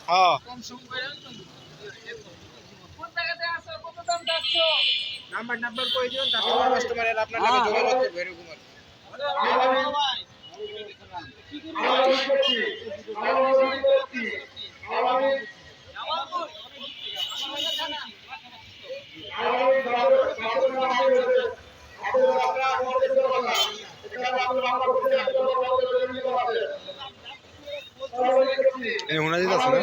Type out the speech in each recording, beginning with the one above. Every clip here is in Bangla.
হ্যাঁ নাম্বার কই দিন তারপর কাস্টমারের আপনার লাগে যোগাযোগ করবে এরকম হুনাজিত আছে না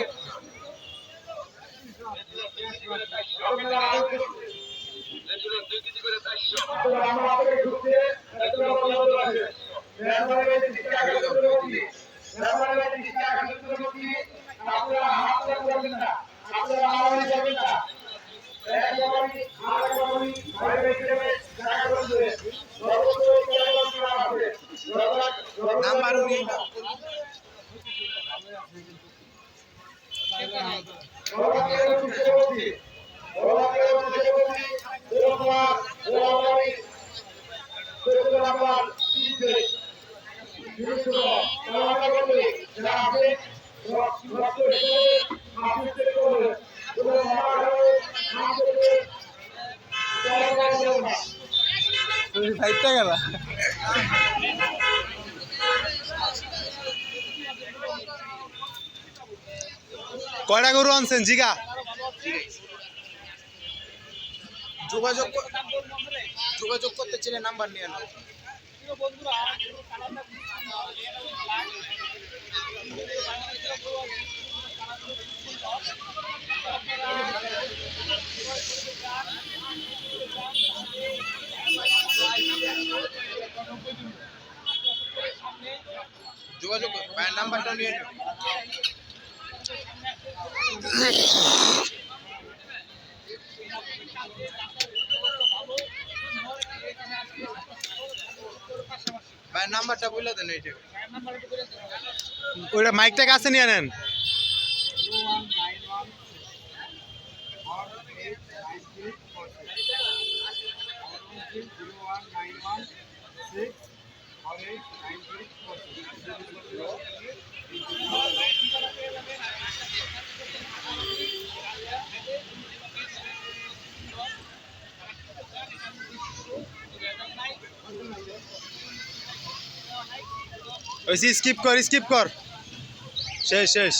নাম্বার ফাইটটা গেল কয়টা গরু আনছেন জিগা যোগাযোগ করতে চাইলে নাম্বার নিয়ে নেন যোগাযোগ ভাই নাম্বারটা নিয়ে নেন ভাই নাম্বারটা বলে দেন এইটা ওইটা মাইকটা কাছে নিয়ে নেন ওই স্কিপ কর শেষ